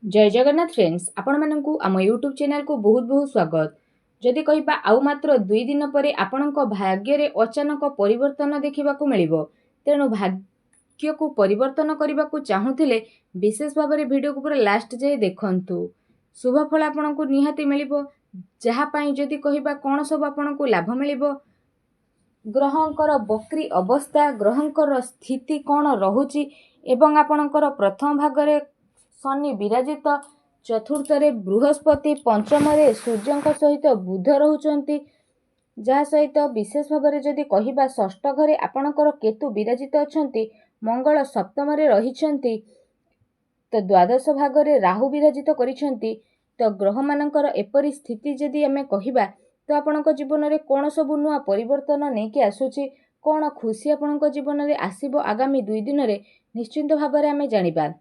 जय जगन्नाथ फ्रेंड्स आपण मानकु आम यूट्यूब चैनल को बहुत बहुत स्वागत। जदि कहिबा आउ मात्र 2 दिन परे आपणक भाग्य रे अचानक परिवर्तन देखिबाकू मिलिबो। तेणु भाग्य को परिवर्तन करबाकू चाहुथिले विशेष भाव में वीडियो को पूरा लास्ट जाए देखंतु। शुभ फल आपणकू निहाती मिलिबो। जहा पई जदि कहिबा कोन सब आपणकू लाभ मिलिबो, ग्रहंकर बक्री अवस्था, ग्रहंकर स्थिति कौन रहुची एवं आपणकर प्रथम भागरे शनि विराजित, चतुर्थ बृहस्पति, पंचम सूर्य सहित बुध रोचंती, जहा सहित विशेष भाव में जदि कहिबा षष्ठ घरे आपणकर केतु विराजित अछंती, मंगल सप्तम रहिछंती, तो द्वादश भागरे राहु विराजित करिछंती। तो ग्रह मानकर एपरी स्थिति जदि आमे कहिबा तो आपणक जीवन में कौन सब नुआ परिवर्तन नहीं आसुची, कौन खुशी आपणक जीवन में आसीबो आगामी 2 दिन में निश्चिंत भाव में आमे जानिबा।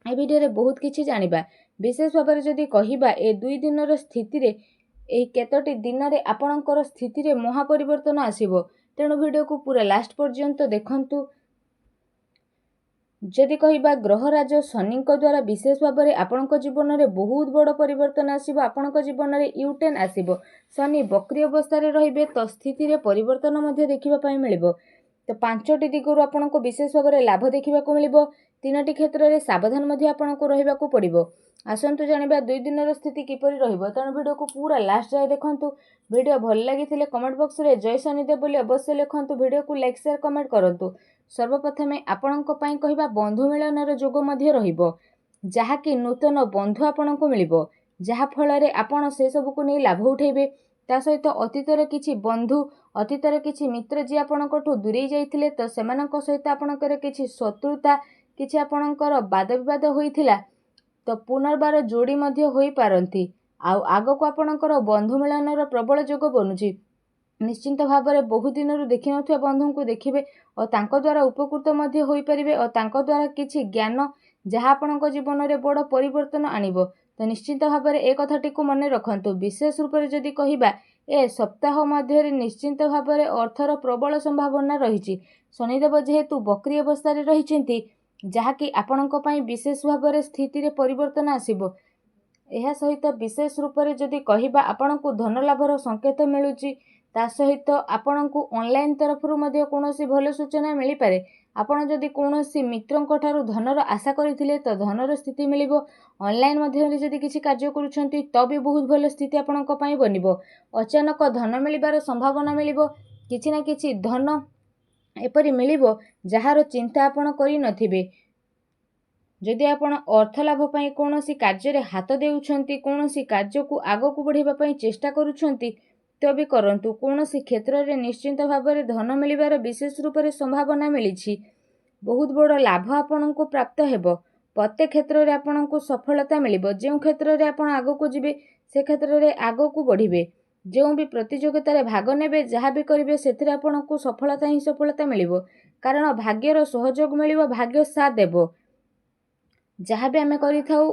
ए वीडियो रे बहुत किछि जानिबा। विशेष भाव में जदि कहिबा ए 2 दिन स्थिति रे ए केतोटी दिन रे आपणकर स्थिति रे महा परिवर्तन आसीबो। तेणु वीडियो को पूरा लास्ट पर्यंत देखंतु। जदि कहिबा ग्रहराज शनि द्वारा विशेष भाव में आपणक जीवन में बहुत बड़ परिवर्तन आसीबो। आपणक जीवन में यूटर्न आसीबो। शनि बक्री अवस्था रे रहिबे तो स्थिति रे परिवर्तन मध्ये देखिबा पई मिलिबो। तो 5टी दिगरु आपणको विशेष भाव में लाभ देखिबाकू मिलिबो। 3टी क्षेत्र में सावधान मध्ये आपणको रहिबाकू पड़िबो। आसंतु जानिबा 2 दिन स्थिति किपरि रहिबो। तेणु वीडियो को पूरा लास्ट जाए देखंतु। वीडियो भल लागिथिले कमेंट बॉक्स रे जय शनिदेव बोली अवश्य लिखंतु। वीडियो को लाइक शेयर कमेंट करंतु। सर्वप्रथमे आपणको पई कहिबा बंधु मिलनर जोग मध्ये रहिबो, जहा कि नूतन बंधु आपणको मिलिबो, जहा फल रे आपण से सब को नै लाभ उठेबे। ता सहित अतीत रे किछि बंधु, अतीत रे किछि मित्र जे आपणकोठु दूरेई जाइथिले तो सेमानक सहित आपणकर किछि शत्रुता, किछि आपणकर वाद विवाद होइथिला तो पुनर्बार जोड़ी मध्ये होई पारंती। आगो को आपणकर बंधु मिलनर प्रबल जोग बनुची। निश्चिंत भाव में बहु दिन देखि नथिबा बंधु को देखिबे और तांको द्वारा उपकृत मध्ये होई परिबे और तांको द्वारा किछि ज्ञान जहा आपणको जीवन में बड़ परिवर्तन आनिबो। तो निश्चिंत भाव में एक कथाटी को मन रखंतु। विशेष रूप से जदि कहिबा ए सप्ताह मध्य निश्चिंत भाव में अर्थर प्रबल संभावना रही। शनिदेव जेहेतु बक्री अवस्था रही, जहाँकि आपणको पई विशेष भाव में स्थिति रे परिवर्तन आसीबो। एहा सहित विशेष रूप से जदि कहिबा आपणको धन लाभर संकेत मिलुची। ता सहित आपणको ऑनलाइन तरफरु मध्ये कोनोसी भल सूचना मिली पारे। आपण जदि कोनोसी मित्रंक ठारू धनर आशा करिथिले तो धनर स्थिति मिलिबो। ऑनलाइन माध्यम जदि किछि कार्य करूछंती तो भी बहुत भल स्थिति आपणको पई बनिबो। अचानक धन मिलिबार संभावना मिलिबो। किछि ना किछि धन एपरि मिलिबो जहार चिंता आपण करि नथिबे। जदि आपण अर्थ लाभ पई कोनोसी कार्य रे हाथ देउछंती, कोनोसी कार्य को आगो को बढ़िबा पई चेष्टा करूछंती तो भी करंतु। कोनोसी क्षेत्र रे निश्चिंत भाव में धन मिलिबार विशेष रूप से संभावना मिलिछि। बहुत बड़ लाभ आपनको प्राप्त हेबो। प्रत्येक क्षेत्र रे आपनको सफलता मिलिबो। जे क्षेत्र रे आपण आगो को जिबे से क्षेत्र रे आगो को बढ़िबे। जो भी प्रतियोगिता रे भाग नेबे, जहा भी करिवे सेथिरे आपनको सफलता ही सफलता मिलिबो। कारण भाग्यर सहयोग मिलिबो, भाग्य साथ देबो। जहा भी आमे करिथाउ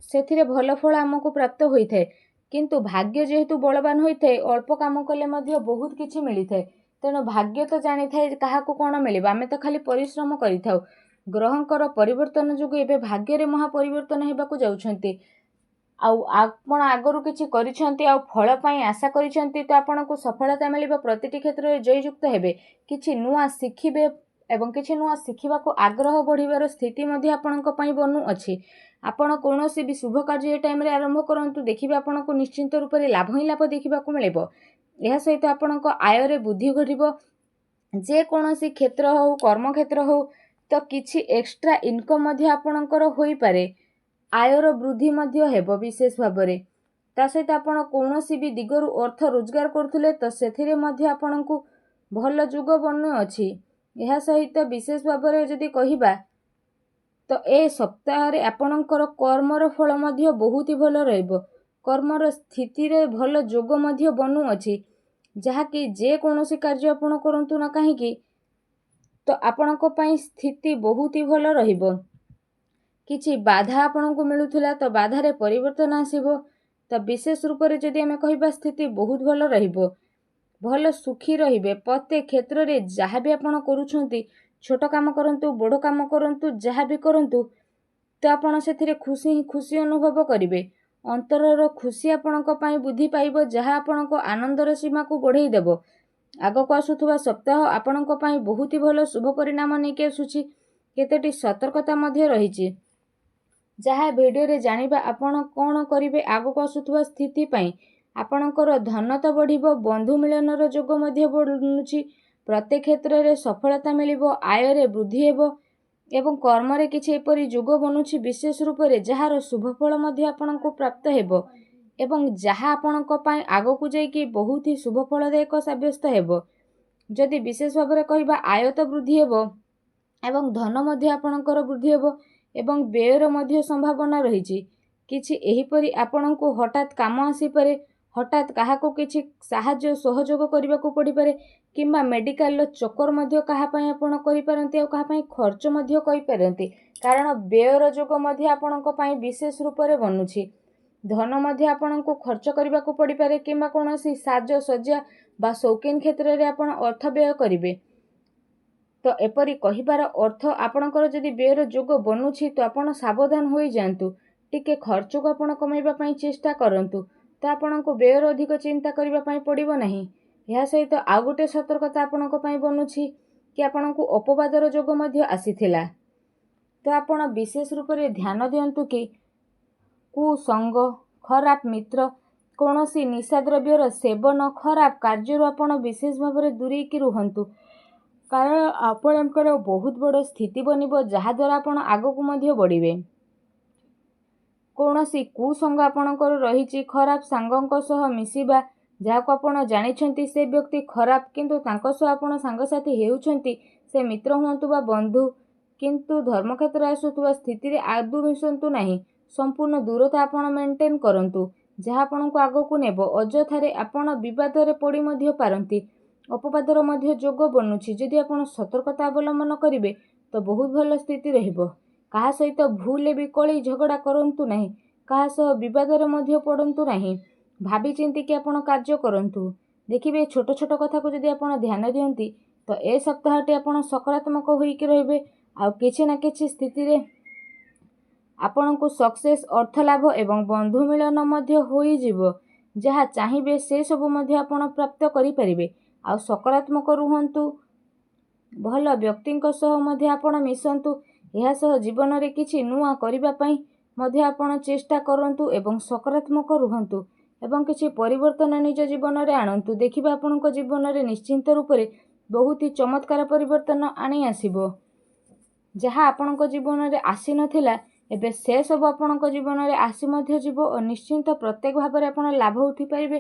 सेथिरे भल फल हमको प्राप्त होइथाय। किंतु भाग्य जेहेतु बलवान होइथाय, अल्प काम कले मध्य बहुत किछि मिलिथाय। तेणु भाग्य तो जानी थाए काहाकू कोन मिलिबा, आमे तो खाली परिश्रम करिथाउ। ग्रहंकर परिवर्तन जोगु एबे भाग्य रे महा परिवर्तन हेबाकू जाउछंती। आपण आगरू किछि करिछंती आ फल पई आशा करिछंती तो आपनको सफलता मिलिबो। प्रतिटी क्षेत्र रे जययुक्त हेबे, किछि नुआ शिखिबे एवं किछि नुआ शिखिबाकू आग्रह बढ़िबार स्थिति मध्ये आपणको पई बनु अछि। आपण कोनोसी भी शुभ कार्य ए टाइम रे आरंभ करंतु, देखिबे आपणको निश्चिंत रूप रे लाभ ही लाभ देखिबाकू मिलिबो। एहा सहित आपणको आय रे बुद्धि घटिबो। जे कोनोसी क्षेत्र हो, कर्म क्षेत्र हो तो किछि एक्स्ट्रा इनकम मध्ये आपणकर होई पारे। आयर वृद्धि मध्ये हेबो विशेष भाव में। ता सहित आपण कोनोसी भी दिगरु अर्थ रोजगार करथुले तो सेथिरे मध्ये आपणको भल जुग बनु अछि। एहा सहित विशेष भाव में जदि कहिबा तो ए सप्ताह रे आपणकर कर्मर फल मध्ये बहुत ही भल रहइबो। कर्मर स्थिति रे भल जोग मध्ये बनु अछि, जहा कि जे कोनोसी कार्य आपण करंतु ना काहे कि तो आपणको पई स्थिति बहुत ही भल रहिबो। किछि बाधा आपणको मिलुथिला तो बाधा रे परिवर्तन आसीबो। तो विशेष रूप से जदि आमे कहिबा स्थिति बहुत भल रहिबो। भल सुखी रहिबे। प्रत्येक क्षेत्र रे जहा भी आपण करूछंती, छोट काम करंतु, बड़ काम करंतु, जहा भी करंतु, ତ ଆପଣ ସେଥିରେ ଖୁସି ଅନୁଭବ କରିବେ। ଅନ୍ତରର ଖୁସି ଆପଣଙ୍କ ପାଇଁ ବୃଦ୍ଧି ପାଇବ, ଯାହା ଆପଣଙ୍କ ଆନନ୍ଦର ସୀମାକୁ ବଢ଼େଇ ଦେବ। ଆଗକୁ ଆସୁଥିବା ସପ୍ତାହ ଆପଣଙ୍କ ପାଇଁ ବହୁତ ଭଲ ଶୁଭ ପରିଣାମ ନେଇକି ଆସୁଛି। କେତୋଟି ସତର୍କତା ମଧ୍ୟ ରହିଛି, ଯାହା ଭିଡ଼ିଓରେ ଜାଣିବା। ଆପଣ କ'ଣ କରିବେ ଆଗକୁ ଆସୁଥିବା ସ୍ଥିତି ପାଇଁ। ଆପଣଙ୍କର ଧନ ତ ବଢ଼ିବ, ବନ୍ଧୁ ମିଳନର ଯୋଗ ମଧ୍ୟ ବଢ଼ୁଛି। ପ୍ରତ୍ୟେକ କ୍ଷେତ୍ରରେ ସଫଳତା ମିଳିବ, ଆୟରେ ବୃଦ୍ଧି ହେବ ଏବଂ କର୍ମରେ କିଛି ଏପରି ଯୋଗ ବନୁଛି ବିଶେଷ ରୂପରେ ଯାହାର ଶୁଭଫଳ ମଧ୍ୟ ଆପଣଙ୍କୁ ପ୍ରାପ୍ତ ହେବ ଏବଂ ଯାହା ଆପଣଙ୍କ ପାଇଁ ଆଗକୁ ଯାଇକି ବହୁତ ହି ଶୁଭଫଳଦାୟକ ସାବ୍ୟସ୍ତ ହେବ। ଯଦି ବିଶେଷ ଭାବରେ କହିବା, ଆୟ ତ ବୃଦ୍ଧି ହେବ ଏବଂ ଧନ ମଧ୍ୟ ଆପଣଙ୍କର ବୃଦ୍ଧି ହେବ ଏବଂ ବ୍ୟୟର ମଧ୍ୟ ସମ୍ଭାବନା ରହିଛି। କିଛି ଏହିପରି ଆପଣଙ୍କୁ ହଠାତ୍ କାମ ଆସିପାରେ, ହଠାତ୍ କାହାକୁ କିଛି ସାହାଯ୍ୟ ସହଯୋଗ କରିବାକୁ ପଡ଼ିପାରେ କିମ୍ବା ମେଡ଼ିକାଲର ଚକ୍କର ମଧ୍ୟ କାହା ପାଇଁ ଆପଣ କରିପାରନ୍ତି ଆଉ କାହା ପାଇଁ ଖର୍ଚ୍ଚ ମଧ୍ୟ କରିପାରନ୍ତି, କାରଣ ବ୍ୟୟର ଯୋଗ ମଧ୍ୟ ଆପଣଙ୍କ ପାଇଁ ବିଶେଷ ରୂପରେ ବନୁଛି। ଧନ ମଧ୍ୟ ଆପଣଙ୍କୁ ଖର୍ଚ୍ଚ କରିବାକୁ ପଡ଼ିପାରେ କିମ୍ବା କୌଣସି ସାଜସଜ୍ଜା ବା ସୌକିନ କ୍ଷେତ୍ରରେ ଆପଣ ଅର୍ଥ ବ୍ୟୟ କରିବେ। ତ ଏପରି କହିବାର ଅର୍ଥ, ଆପଣଙ୍କର ଯଦି ବ୍ୟୟର ଯୋଗ ବନୁଛି ତ ଆପଣ ସାବଧାନ ହୋଇଯାଆନ୍ତୁ। ଟିକେ ଖର୍ଚ୍ଚକୁ ଆପଣ କମାଇବା ପାଇଁ ଚେଷ୍ଟା କରନ୍ତୁ, ତ ଆପଣଙ୍କୁ ବ୍ୟୟର ଅଧିକ ଚିନ୍ତା କରିବା ପାଇଁ ପଡ଼ିବ ନାହିଁ। ଏହା ସହିତ ଆଉ ଗୋଟେ ସତର୍କତା ଆପଣଙ୍କ ପାଇଁ ବନୁଛି କି ଆପଣଙ୍କୁ ଅପବାଦର ଯୋଗ ମଧ୍ୟ ଆସିଥିଲା। ତ ଆପଣ ବିଶେଷ ରୂପରେ ଧ୍ୟାନ ଦିଅନ୍ତୁ କି କୁସଙ୍ଗ, ଖରାପ ମିତ୍ର, କୌଣସି ନିଶାଦ୍ରବ୍ୟର ସେବନ, ଖରାପ କାର୍ଯ୍ୟରୁ ଆପଣ ବିଶେଷ ଭାବରେ ଦୂରେଇକି ରୁହନ୍ତୁ, କାରଣ ଆପଣଙ୍କର ବହୁତ ବଡ଼ ସ୍ଥିତି ବନିବ, ଯାହାଦ୍ୱାରା ଆପଣ ଆଗକୁ ମଧ୍ୟ ବଢ଼ିବେ। କୌଣସି କୁସଙ୍ଗ ଆପଣଙ୍କର ରହିଛି, ଖରାପ ସାଙ୍ଗଙ୍କ ସହ ମିଶିବା, ଯାହାକୁ ଆପଣ ଜାଣିଛନ୍ତି ସେ ବ୍ୟକ୍ତି ଖରାପ କିନ୍ତୁ ତାଙ୍କ ସହ ଆପଣ ସାଙ୍ଗସାଥି ହେଉଛନ୍ତି, ସେ ମିତ୍ର ହୁଅନ୍ତୁ ବା ବନ୍ଧୁ, କିନ୍ତୁ ଧର୍ମକ୍ଷେତ୍ରରେ ଆସୁଥିବା ସ୍ଥିତିରେ ଆଦୌ ମିଶନ୍ତୁ ନାହିଁ। ସମ୍ପୂର୍ଣ୍ଣ ଦୂରତା ଆପଣ ମେଣ୍ଟେନ୍ କରନ୍ତୁ, ଯାହା ଆପଣଙ୍କୁ ଆଗକୁ ନେବ। ଅଯଥାରେ ଆପଣ ବିବାଦରେ ପଡ଼ି ମଧ୍ୟ ପାରନ୍ତି। ଅପବାଦର ମଧ୍ୟ ଯୋଗ ବନୁଛି। ଯଦି ଆପଣ ସତର୍କତା ଅବଲମ୍ବନ କରିବେ ତ ବହୁତ ଭଲ ସ୍ଥିତି ରହିବ। କାହା ସହିତ ଭୁଲରେ ବି କଳି ଝଗଡ଼ା କରନ୍ତୁ ନାହିଁ, କାହା ସହ ବିବାଦରେ ମଧ୍ୟ ପଡ଼ନ୍ତୁ ନାହିଁ। ଭାବି ଚିନ୍ତିକି ଆପଣ କାର୍ଯ୍ୟ କରନ୍ତୁ। ଦେଖିବେ ଛୋଟ ଛୋଟ କଥାକୁ ଯଦି ଆପଣ ଧ୍ୟାନ ଦିଅନ୍ତି ତ ଏ ସପ୍ତାହଟି ଆପଣ ସକାରାତ୍ମକ ହୋଇକି ରହିବେ। ଆଉ କିଛି ନା କିଛି ସ୍ଥିତିରେ ଆପଣଙ୍କୁ ସକ୍ସେସ୍, ଅର୍ଥ ଲାଭ ଏବଂ ବନ୍ଧୁ ମିଳନ ମଧ୍ୟ ହୋଇଯିବ। ଯାହା ଚାହିଁବେ ସେ ସବୁ ମଧ୍ୟ ଆପଣ ପ୍ରାପ୍ତ କରିପାରିବେ। ଆଉ ସକାରାତ୍ମକ ରୁହନ୍ତୁ, ଭଲ ବ୍ୟକ୍ତିଙ୍କ ସହ ମଧ୍ୟ ଆପଣ ମିଶନ୍ତୁ। ଏହା ସହ ଜୀବନରେ କିଛି ନୂଆ କରିବା ପାଇଁ ମଧ୍ୟ ଆପଣ ଚେଷ୍ଟା କରନ୍ତୁ ଏବଂ ସକାରାତ୍ମକ ରୁହନ୍ତୁ ଏବଂ କିଛି ପରିବର୍ତ୍ତନ ନିଜ ଜୀବନରେ ଆଣନ୍ତୁ। ଦେଖିବେ ଆପଣଙ୍କ ଜୀବନରେ ନିଶ୍ଚିନ୍ତ ରୂପରେ ବହୁତ ଚମତ୍କାର ପରିବର୍ତ୍ତନ ଆଣି ଆସିବ। ଯାହା ଆପଣଙ୍କ ଜୀବନରେ ଆସିନଥିଲା ଏବେ ସେ ସବୁ ଆପଣଙ୍କ ଜୀବନରେ ଆସି ମଧ୍ୟ ଯିବ ଓ ନିଶ୍ଚିନ୍ତ ପ୍ରତ୍ୟେକ ଭାବରେ ଆପଣ ଲାଭ ଉଠିପାରିବେ।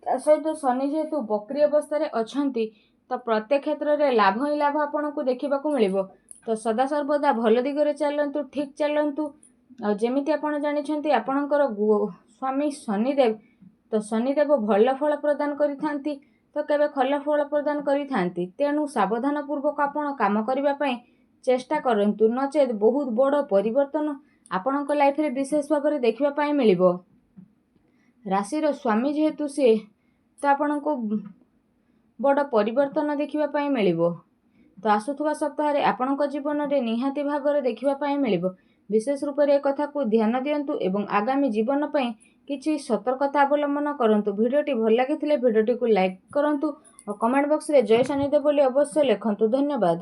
ତା ସହିତ ଶନି ଯେହେତୁ ବକ୍ରି ଅବସ୍ଥାରେ ଅଛନ୍ତି ତ ପ୍ରତ୍ୟେକ କ୍ଷେତ୍ରରେ ଲାଭ ହିଁ ଲାଭ ଆପଣଙ୍କୁ ଦେଖିବାକୁ ମିଳିବ। ତ ସଦାସର୍ବଦା ଭଲ ଦିଗରେ ଚାଲନ୍ତୁ, ଠିକ୍ ଚାଲନ୍ତୁ। ଆଉ ଯେମିତି ଆପଣ ଜାଣିଛନ୍ତି ଆପଣଙ୍କର ସ୍ୱାମୀ ଶନିଦେବ, ତ ଶନିଦେବ ଭଲ ଫଳ ପ୍ରଦାନ କରିଥାନ୍ତି ତ କେବେ ଭଲ ଫଳ ପ୍ରଦାନ କରିଥାନ୍ତି। ତେଣୁ ସାବଧାନ ପୂର୍ବକ ଆପଣ କାମ କରିବା ପାଇଁ ଚେଷ୍ଟା କରନ୍ତୁ, ନଚେତ୍ ବହୁତ ବଡ଼ ପରିବର୍ତ୍ତନ ଆପଣଙ୍କ ଲାଇଫରେ ବିଶେଷ ଭାବରେ ଦେଖିବା ପାଇଁ ମିଳିବ। ରାଶିର ସ୍ୱାମୀ ଯେହେତୁ ସିଏ, ତ ଆପଣଙ୍କୁ ବଡ଼ ପରିବର୍ତ୍ତନ ଦେଖିବା ପାଇଁ ମିଳିବ। ତ ଆସୁଥିବା ସପ୍ତାହରେ ଆପଣଙ୍କ ଜୀବନରେ ନିହାତି ଭାବରେ ଦେଖିବା ପାଇଁ ମିଳିବ। ବିଶେଷ ରୂପରେ ଏ କଥାକୁ ଧ୍ୟାନ ଦିଅନ୍ତୁ ଏବଂ ଆଗାମୀ ଜୀବନ ପାଇଁ କିଛି ସତର୍କତା ଅବଲମ୍ବନ କରନ୍ତୁ। ଭିଡ଼ିଓଟି ଭଲ ଲାଗିଥିଲେ ଭିଡ଼ିଓଟିକୁ ଲାଇକ୍ କରନ୍ତୁ ଓ କମେଣ୍ଟ ବକ୍ସରେ ଜୟ ଶନିଦେବ ବୋଲି ଅବଶ୍ୟ ଲେଖନ୍ତୁ। ଧନ୍ୟବାଦ।